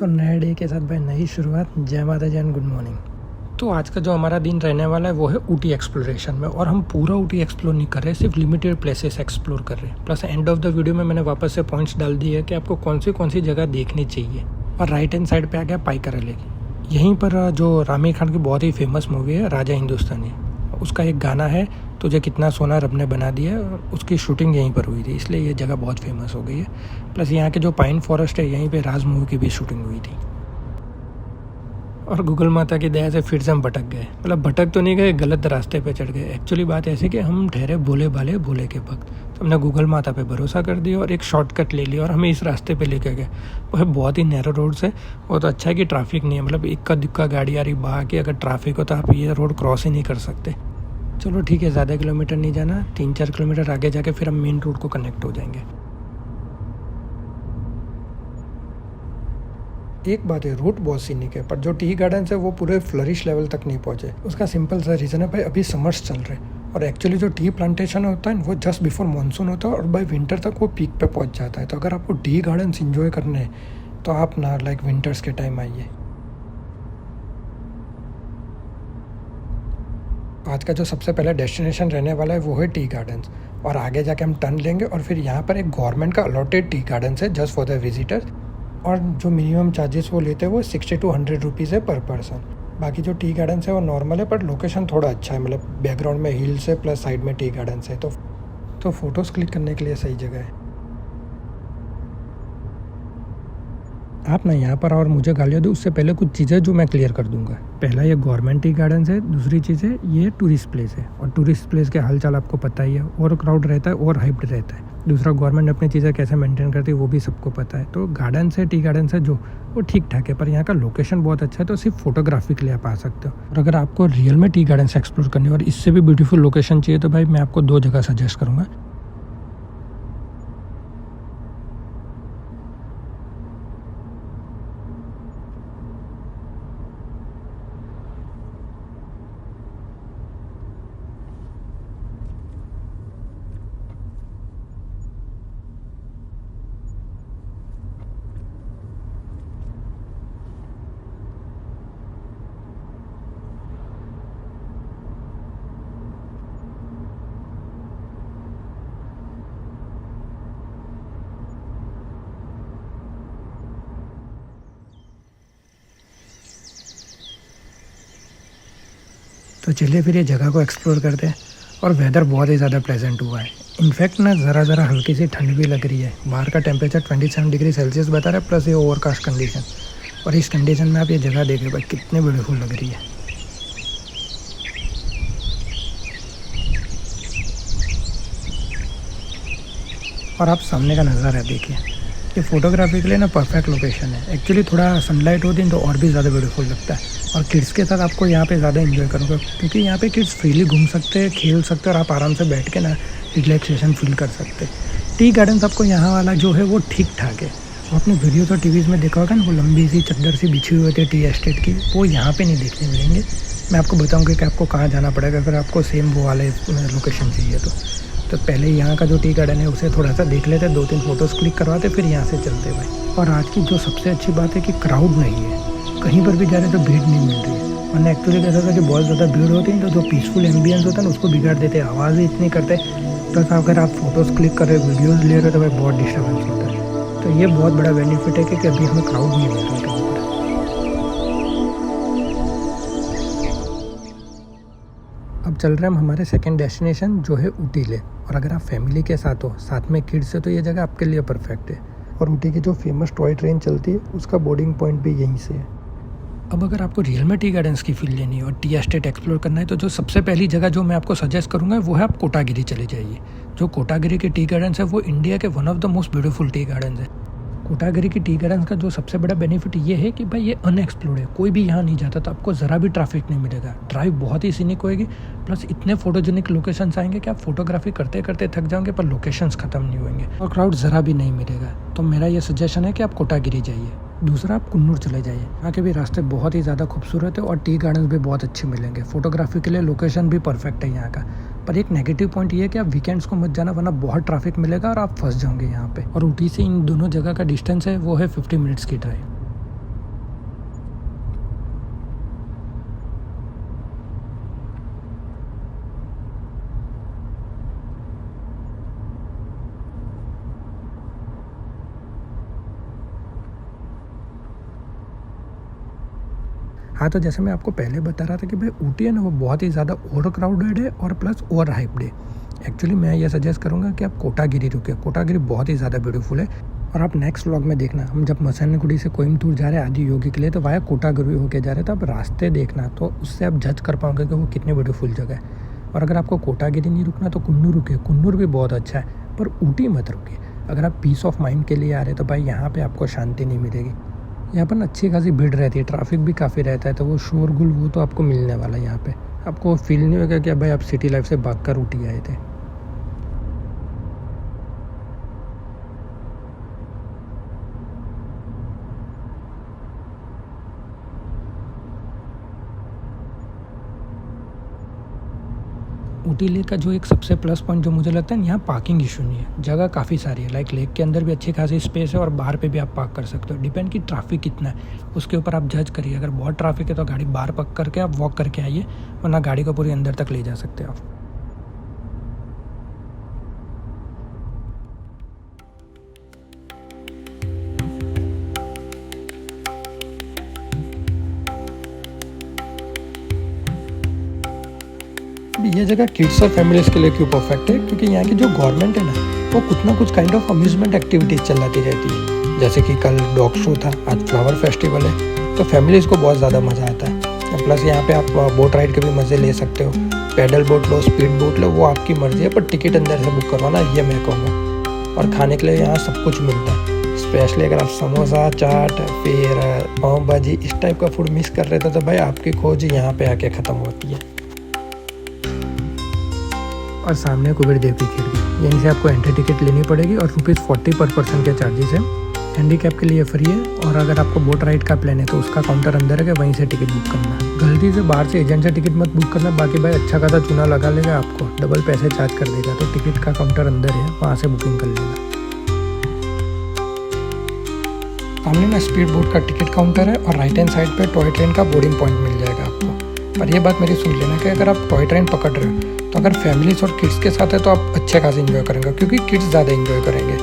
तो नए डे के साथ भाई नई शुरुआत। जय माता जय गुड मॉर्निंग। तो आज का जो हमारा दिन रहने वाला है वो है ऊटी एक्सप्लोरेशन में, और हम पूरा ऊटी एक्सप्लोर नहीं कर रहे, सिर्फ लिमिटेड प्लेसेस एक्सप्लोर कर रहे हैं। Plus end of the video में मैंने वापस से पॉइंट्स डाल दिए कि आपको कौन सी जगह देखनी चाहिए। और राइट हैंड साइड पे आ गया पाइकर लेक। यहीं पर जो आमिर खान की बहुत ही फेमस मूवी है राजा हिंदुस्तानी, उसका एक गाना है तुझे कितना सोना रब ने बना दिया, और उसकी शूटिंग यहीं पर हुई थी, इसलिए ये जगह बहुत फेमस हो गई है। प्लस यहाँ के जो पाइन फॉरेस्ट है यहीं पे राज मूवी की भी शूटिंग हुई थी। और गूगल माता की दया से फिर से हम भटक गए, मतलब भटक तो नहीं गए, गलत रास्ते पे चढ़ गए। एक्चुअली बात ऐसी कि हम ठहरे भोले भाले भोले के भक्त, तो हमने गूगल माता पे भरोसा कर दिया और एक शॉर्टकट ले लिया और हमें इस रास्ते पे लेके गए। वो है बहुत ही नैरो रोड से। वो तो अच्छा है कि ट्रैफिक नहीं है, मतलब इक्का दुक्का गाड़ी आ रही बाकी, अगर ट्रैफिक हो तो आप ये रोड क्रॉस ही नहीं कर सकते। चलो ठीक है, ज़्यादा किलोमीटर नहीं जाना, 3-4 किलोमीटर आगे जाके फिर हम मेन रोड को कनेक्ट हो जाएंगे। एक बात है, रूट बहुत सीनिक है, पर जो टी गार्डन्स है वो पूरे फ्लरिश लेवल तक नहीं पहुंचे। उसका सिंपल सा रीज़न है भाई, अभी समर्स चल रहे हैं और एक्चुअली जो टी प्लांटेशन होता है वो जस्ट बिफोर मानसून होता है और बाय विंटर तक वो पीक पे पहुंच जाता है। तो अगर आपको टी गार्डन्स इंजॉय करने हैं तो आप ना लाइक विंटर्स के टाइम आइए। आज का जो सबसे पहला डेस्टिनेशन रहने वाला है वो है टी गार्डन्स, और आगे जाके हम टर्न लेंगे और फिर यहाँ पर एक गवर्नमेंट का अलॉटेड टी गार्डन्स है जस्ट फॉर द विजिटर्स, और जो मिनिमम चार्जेस वो लेते हैं वो 60 to 100 रुपीज़ है पर पर्सन। बाकी जो टी गार्डन्स है वो नॉर्मल है, पर लोकेशन थोड़ा अच्छा है, मतलब बैकग्राउंड में हिल्स है प्लस साइड में टी गार्डन्स है, तो फ़ोटोज़ क्लिक करने के लिए सही जगह है। आप ना यहाँ पर और मुझे गालियाँ दो उससे पहले कुछ चीज़ें जो मैं क्लियर कर दूंगा। पहला ये गवर्नमेंट टी गार्डन्स है, दूसरी चीज़ है ये टूरिस्ट प्लेस है, और टूरिस्ट प्लेस के हालचाल आपको पता ही है, और क्राउड रहता है और हाइप्ड रहता है। दूसरा, गवर्नमेंट अपनी चीज़ें कैसे मेंटेन करती है वो भी सबको पता है। तो गार्डन्स है, टी गार्डन्स है जो, वो ठीक ठाक है, पर यहाँ का लोकेशन बहुत अच्छा है, तो सिर्फ फोटोग्राफी के लिए आप आ सकते हो। और अगर आपको रियल में टी गार्डन्स एक्सप्लोर करनी और इससे भी ब्यूटीफुल लोकेशन चाहिए तो भाई मैं आपको 2 जगह सजेस्ट करूँगा। तो चलिए फिर ये जगह को एक्सप्लोर करते हैं। और वेदर बहुत ही ज़्यादा प्लेजेंट हुआ है, इनफैक्ट ना ज़रा हल्की सी ठंड भी लग रही है। बाहर का टेम्परेचर 27 डिग्री सेल्सियस बता रहा है, प्लस ये ओवरकास्ट कंडीशन, और इस कंडीशन में आप ये जगह देखें भाई कितनी ब्यूटीफुल लग रही है। और आप सामने का नज़ारा देखिए, ये फोटोग्राफी के लिए ना परफेक्ट लोकेशन है। एक्चुअली थोड़ा सनलाइट होती है तो और भी ज़्यादा ब्यूटीफुल लगता है। और किड्स के साथ आपको यहाँ पे ज़्यादा एंजॉय करूँगा, क्योंकि यहाँ पे किड्स फ्रीली घूम सकते हैं, खेल सकते हैं, और आप आराम से बैठ के ना रिलैक्सेशन फील कर सकते हैं। टी गार्डन्स आपको यहाँ वाला जो है वो ठीक ठाक है। वो अपने वीडियो तो टीवीज़ में देखा होगा ना, वो लंबी सी चद्दर सी बिछी हुई होती है टी एस्टेट की, वो यहाँ पे नहीं देखने मिलेंगे। मैं आपको बताऊँगा कि आपको कहाँ जाना पड़ेगा अगर आपको सेम वो वाले लोकेशन चाहिए तो पहले यहाँ का जो टी गार्डन है उसे थोड़ा सा देख लेते, 2-3 फोटोज़ क्लिक करवाते, फिर यहाँ से चलते भाई। और आज की जो सबसे अच्छी बात है कि क्राउड नहीं है, कहीं पर भी जा रहे तो भीड़ नहीं मिल रही है। वरना एक्चुअली कैसा था कि बहुत ज़्यादा भीड़ होती है तो जो पीसफुल एम्बियंस होता है ना उसको बिगाड़ देते, आवाज़ ही इतनी करते। प्लस अगर आप फोटोज़ क्लिक कर रहे हो, वीडियोज़ ले रहे हो तो भाई बहुत डिस्टर्बेंस होता है। तो ये बहुत बड़ा बेनिफिट है कि अभी हमें क्राउड नहीं मिल रहा है कहीं पर। अब चल रहे हैं हम हमारे सेकंड डेस्टिनेशन जो है ऊटी लेक, और अगर आप फैमिली के साथ हो, साथ में किड्स है, तो ये जगह आपके लिए परफेक्ट है। और ऊटी की जो फेमस टॉय ट्रेन चलती है उसका बोर्डिंग पॉइंट भी यहीं से है। अब अगर आपको रियल में टी गार्डन्स की फील लेनी है और टी एस्टेट एक्सप्लोर करना है तो जो सबसे पहली जगह जो मैं आपको सजेस्ट करूँगा वो है आप कोटागिरी चले जाइए। जो कोटागिरी के टी गार्डन्स है वो इंडिया के one of the most beautiful tea gardens है। कोटागिरी की टी गार्डन्स का जो सबसे बड़ा बेनिफिट ये है कि भाई ये अनएक्सप्लोर्ड है, कोई भी यहाँ नहीं जाता, तो आपको ज़रा भी ट्रैफिक नहीं मिलेगा, ड्राइव बहुत ही सीनिक होएगी, प्लस इतने फोटोजेनिक लोकेशंस आएंगे कि आप फोटोग्राफी करते करते थक जाओगे पर लोकेशंस खत्म नहीं होंगे, और क्राउड ज़रा भी नहीं मिलेगा। तो मेरा ये सजेशन है कि आप कोटागिरी जाइए। दूसरा, आप कुन्नूर चले जाइए, यहाँ के भी रास्ते बहुत ही ज़्यादा खूबसूरत है और टी गार्डन्स भी बहुत अच्छे मिलेंगे। फोटोग्राफी के लिए लोकेशन भी परफेक्ट है यहाँ का। पर एक नेगेटिव पॉइंट ये है कि आप वीकेंड्स को मत जाना, वरना बहुत ट्रैफिक मिलेगा और आप फंस जाओगे यहाँ पे। और ऊटी से इन दोनों जगह का डिस्टेंस है वो है 50 मिनट्स की ड्राइव। हाँ, तो जैसे मैं आपको पहले बता रहा था कि भाई ऊटी है ना वो बहुत ही ज़्यादा ओवर क्राउडेड है और प्लस ओवर हाइप्ड है। एक्चुअली मैं ये सजेस्ट करूँगा कि आप कोटागिरी रुकिए। कोटागिरी बहुत ही ज़्यादा ब्यूटीफुल है। और आप नेक्स्ट व्लॉग में देखना, हम जब मसनगुड़ी से कोयम्बटूर जा रहे हैं आदि योगी के लिए, तो वाया कोटागिरी होके जा रहे हैं, तो आप रास्ते देखना, तो उससे आप जज कर पाओगे कि वो कितनी ब्यूटीफुल जगह है। और अगर आपको कोटागिरी नहीं रुकना तो कुन्नूर रुकिए। कुन्नूर भी बहुत अच्छा है, पर ऊटी मत रुकिए। अगर आप पीस ऑफ माइंड के लिए आ रहे हैं तो भाई यहाँ पे आपको शांति नहीं मिलेगी। यहाँ पर अच्छी खासी भीड़ रहती है, ट्रैफिक भी काफ़ी रहता है, तो वो शोरगुल वो तो आपको मिलने वाला है। यहाँ पे आपको फील नहीं होगा कि भाई आप सिटी लाइफ से भाग कर ऊटी आए थे। ऊटी लेक का जो एक सबसे प्लस पॉइंट जो मुझे लगता है यहाँ पार्किंग इशू नहीं है। जगह काफ़ी सारी है, लाइक लेक के अंदर भी अच्छी खासी स्पेस है और बाहर पे भी आप पार्क कर सकते हो। डिपेंड कि ट्रैफिक कितना है उसके ऊपर आप जज करिए। अगर बहुत ट्रैफिक है तो गाड़ी बाहर पार्क करके आप वॉक करके आइए, वरना गाड़ी को पूरी अंदर तक ले जा सकते हो आप। ये जगह किड्स और फैमिलीज़ के लिए क्यों परफेक्ट है, क्योंकि यहाँ की जो गवर्नमेंट है ना वो कुछ ना कुछ काइंड ऑफ अम्यूजमेंट एक्टिविटीज़ चलाती रहती है। जैसे कि कल डॉग शो था, आज फ्लावर फेस्टिवल है, तो फैमिलीज़ को बहुत ज़्यादा मज़ा आता है। प्लस यहाँ पे आप बोट राइड के भी मज़े ले सकते हो। पैडल बोट लो, स्पीड बोट लो, वो आपकी मर्ज़ी है, पर टिकट अंदर से बुक करवाना, ये मैं कहूँगा। और खाने के लिए यहाँ सब कुछ मिलता है। स्पेशली अगर आप समोसा, चाट, फिर पाव भाजी इस टाइप का फूड मिस कर रहे थे तो भाई आपकी खोज यहाँ पे आके ख़त्म होती है। और सामने कुबेर देव की खिड़की, यहीं से आपको एंट्री टिकट लेनी पड़ेगी और ₹40 पर पर्सन के चार्जेस हैं। हैंडीकैप के लिए फ्री है। और अगर आपको बोट राइड का प्लान है तो उसका काउंटर अंदर है, वहीं से टिकट बुक करना। गलती से बाहर से एजेंट से टिकट मत बुक करना, बाकी भाई अच्छा खासा चूना लगा लेगा, आपको डबल पैसे चार्ज कर देगा। तो टिकट का काउंटर अंदर है, वहाँ से बुकिंग कर लेना। सामने में स्पीड बोट का टिकट काउंटर है और राइट हैंड साइड पे टॉय ट्रेन का बोर्डिंग पॉइंट मिल जाएगा आपको। पर ये बात मेरी सुन लेना कि अगर आप टॉय ट्रेन पकड़ रहे हो तो अगर फैमिलीज और किड्स के साथ है तो आप अच्छे खासे इंजॉय करेंगे, क्योंकि किड्स ज़्यादा इंजॉय करेंगे।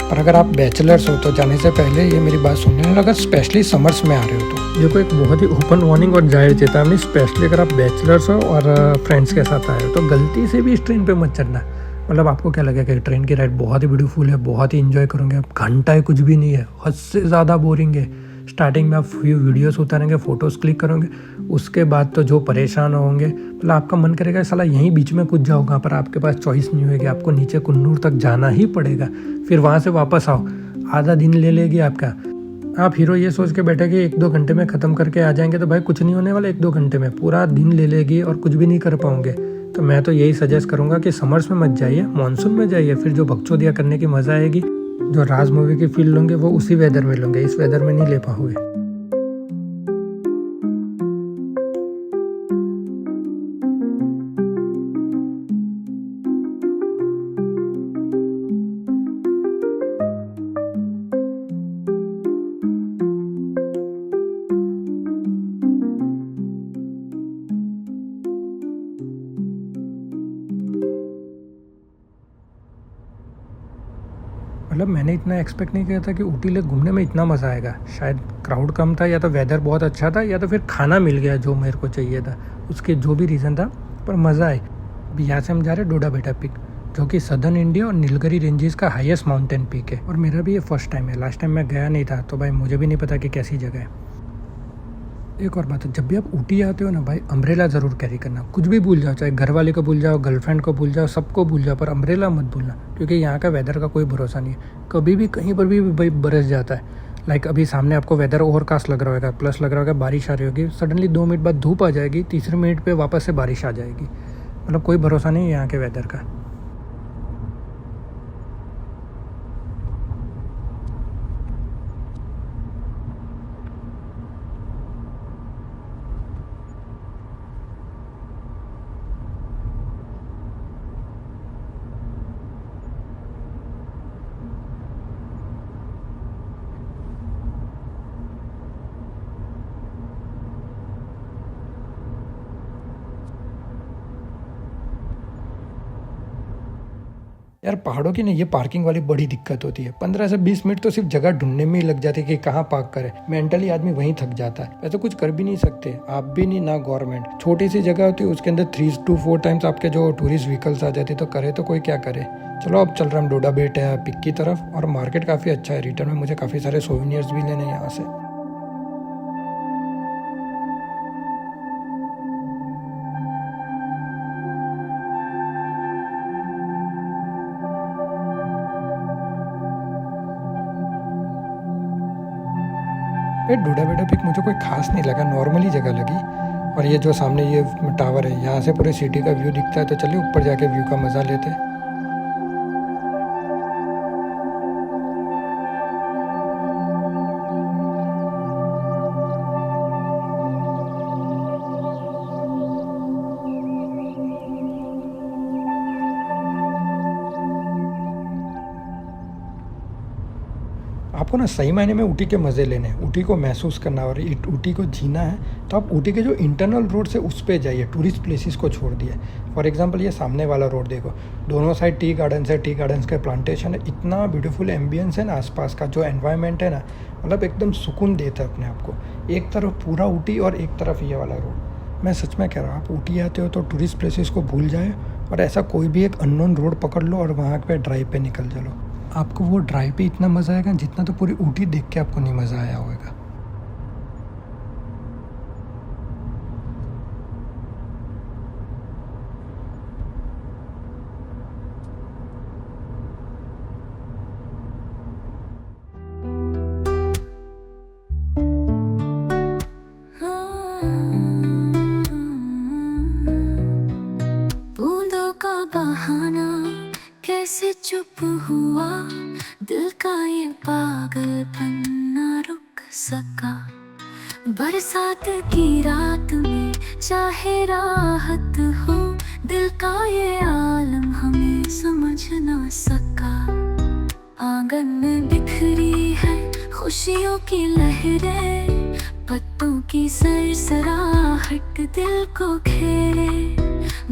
पर अगर आप बैचलर्स हो तो जाने से पहले ये मेरी बात सुन लेना। अगर स्पेशली समर्स में आ रहे हो तो देखो, एक बहुत ही ओपन वार्निंग और जाहिर चेतावनी, स्पेशली अगर आप बैचलर्स हो और फ्रेंड्स के साथ आए हो तो गलती से भी इस ट्रेन पे मत चढ़ना। मतलब आपको क्या लगेगा कि ट्रेन की राइड बहुत ही ब्यूटीफुल है, बहुत ही इंजॉय करोगे आप, घंटा है कुछ भी नहीं है, हद से ज़्यादा बोरिंग है। स्टार्टिंग में आप फ्यू वीडियोस उतारेंगे, फ़ोटोज़ क्लिक करोगे, उसके बाद तो जो परेशान होंगे, मतलब आपका मन करेगा साला यहीं बीच में कुछ जाऊँगा, पर आपके पास चॉइस नहीं होगी, आपको नीचे कुन्नूर तक जाना ही पड़ेगा। फिर वहाँ से वापस आओ, आधा दिन ले लेगी आपका। आप हीरो ये सोच के बैठे कि 1-2 घंटे में ख़त्म करके आ जाएंगे, तो भाई कुछ नहीं होने वाला। 1-2 घंटे में पूरा दिन ले लेगी और कुछ भी नहीं कर पाओगे। तो मैं तो यही सजेस्ट करूँगा कि समर्स में मत जाइए, मानसून में जाइए। फिर जो बकचोदियाँ करने की मज़ा आएगी, जो राज मूवी की फील लोगे, वो उसी वेदर में लोगे, इस वेदर में नहीं ले पाओगे। मतलब मैंने इतना एक्सपेक्ट नहीं किया था कि ऊटी लेक घूमने में इतना मज़ा आएगा। शायद क्राउड कम था, या तो वेदर बहुत अच्छा था, या तो फिर खाना मिल गया जो मेरे को चाहिए था। उसके जो भी रीज़न था, पर मज़ा आए। अभी यहाँ से हम जा रहे हैं डोडा बेटा पीक, जो कि सदर्न इंडिया और नीलगिरी रेंजेस का हाईएस्ट माउंटेन पीक है। और मेरा भी ये फर्स्ट टाइम है, लास्ट टाइम मैं गया नहीं था, तो भाई मुझे भी नहीं पता कि कैसी जगह है। एक और बात है, जब भी आप ऊटी आते हो ना भाई, अम्ब्रेला ज़रूर कैरी करना। कुछ भी भूल जाओ, चाहे घर वाले को भूल जाओ, गर्लफ्रेंड को भूल जाओ, सबको भूल जाओ, पर अम्ब्रेला मत भूलना, क्योंकि यहाँ का वेदर का कोई भरोसा नहीं है। कभी भी कहीं पर भी भाई बरस जाता है। लाइक अभी सामने आपको वेदर ओवरकास्ट लग रहा होगा, प्लस लग रहा होगा बारिश आ रही होगी, सडनली 2 मिनट बाद धूप आ जाएगी, तीसरे मिनट पर वापस से बारिश आ जाएगी। मतलब कोई भरोसा नहीं है यहाँ के वेदर का। यार पहाड़ों की ना ये पार्किंग वाली बड़ी दिक्कत होती है। 15 से 20 मिनट तो सिर्फ जगह ढूंढने में ही लग जाते कि कहाँ पार्क करे। मेंटली आदमी वहीं थक जाता है। वैसे कुछ कर भी नहीं सकते, आप भी नहीं ना गवर्नमेंट। छोटी सी जगह होती है, उसके अंदर 3 to 4 टाइम्स आपके जो टूरिस्ट व्हीकल्स आ जाते, तो करे तो कोई क्या करे। चलो अब चल रहा हम डोडा बेट है पिक की तरफ, और मार्केट काफ़ी अच्छा है। रिटर्न में मुझे काफ़ी सारे सोवेनियर्स भी लेने यहाँ से। भाई डोडा बेटा पिक मुझे कोई खास नहीं लगा, नॉर्मली जगह लगी। और ये जो सामने ये टावर है, यहाँ से पूरे सिटी का व्यू दिखता है, तो चलिए ऊपर जाके व्यू का मज़ा लेते हैं। आपको ना सही मायने में ऊटी के मज़े लेने हैं, ऊटी को महसूस करना और ऊटी को जीना है, तो आप ऊटी के जो इंटरनल रोड से उस पे जाइए, टूरिस्ट प्लेसेस को छोड़ दिए। फॉर एग्जांपल ये सामने वाला रोड देखो, दोनों साइड टी गार्डन्स है, टी गार्डन्स के प्लांटेशन है, इतना ब्यूटीफुल एम्बियंस है ना, आसपास का जो एनवायरनमेंट है ना, मतलब एकदम सुकून देता है अपने आप को। एक तरफ पूरा ऊटी और एक तरफ ये वाला रोड। मैं सच में कह रहा हूँ, आप ऊटी आते हो तो टूरिस्ट प्लेसेस को भूल जाए और ऐसा कोई भी एक अननोन रोड पकड़ लो और वहाँ पे ड्राइव पे निकल चलो। आपको वो ड्राइव पे इतना मज़ा आएगा जितना तो पूरी ऊटी देख के आपको नहीं मज़ा आया होगा। बूंदों का बहाना कैसे चुप हुआ, दिल का ये पागलपन ना रुक सका। बरसात की रात में चाहे राहत हो, दिल का ये आलम हमें समझ ना सका। आंगन में बिखरी है खुशियों की लहरें, पत्तों की सरसराहट दिल को घेरे।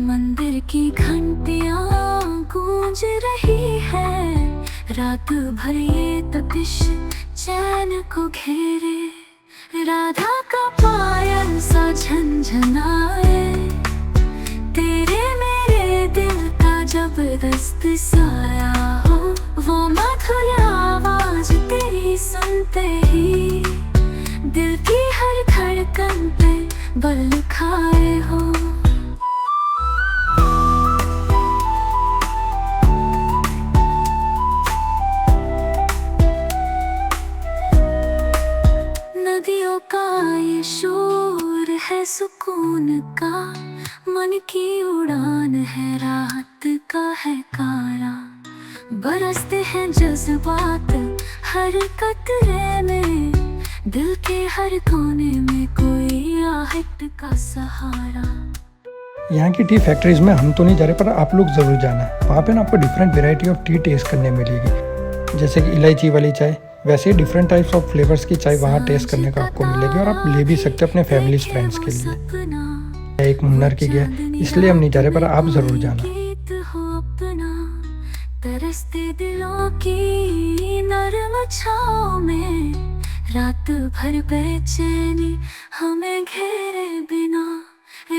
मंदिर की घंटियां गूंज रही है, रात भर ये तपिश चैन को घेरे। राधा का पायल सा झंझनाए, तेरे मेरे दिल का जबरदस्त साया हो। वो मधुर आवाज तेरी सुनते ही दिल की हर धड़कन पे बल खाए हो। नदियों का ये शोर है सुकून का, मन की उड़ान है राहत का है कारा। बरसते हैं जज्बात हर कतरे में, दिल के हर कोने में कोई आहट का सहारा। यहाँ की टी फैक्ट्रीज में हम तो नहीं जा रहे, पर आप लोग ज़रूर जाना है। वहाँ पे ना आपको डिफरेंट वेराइटी ऑफ टी टेस्ट करने मिलेगी, जैसे कि इलायची वाली चाय, वैसे ही डिफरेंट टाइप्स ऑफ फ्लेवर्स की चाय वहाँ टेस्ट करने का आपको मिलेगी। और आप ले भी सकते हो अपने फैमिलीज फ्रेंड्स के लिए। एक मुन्नर की गया, इसलिए हम नहीं जा रहे, पर आप ज़रूर जाना। तरसते दिलों की नरम छाँव में, रात भर बेचैनी हमें घेरे बिना।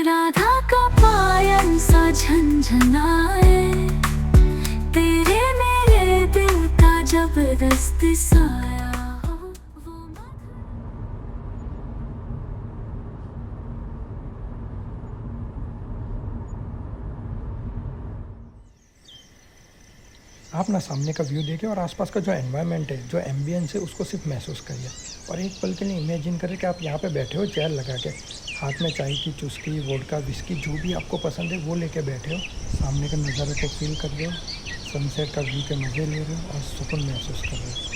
राधा का पायल सा झंझनाए, तेरे मेरे दिल का जबरदस्त साया हो। आप ना सामने का व्यू देखिए और आसपास का जो एनवायरनमेंट है, जो एम्बियंस है, उसको सिर्फ महसूस करिए। और एक पल के लिए इमेजिन करें कि आप यहाँ पे बैठे हो चेयर लगा के, हाथ में चाय की चुस्की, वोडका, विस्की, जो भी आपको पसंद है वो लेके बैठे हो, सामने के नज़ारे को फील कर रहे हो, सनसेट का व्यू के मज़े ले रहे हो और सुकून महसूस कर रहे हो।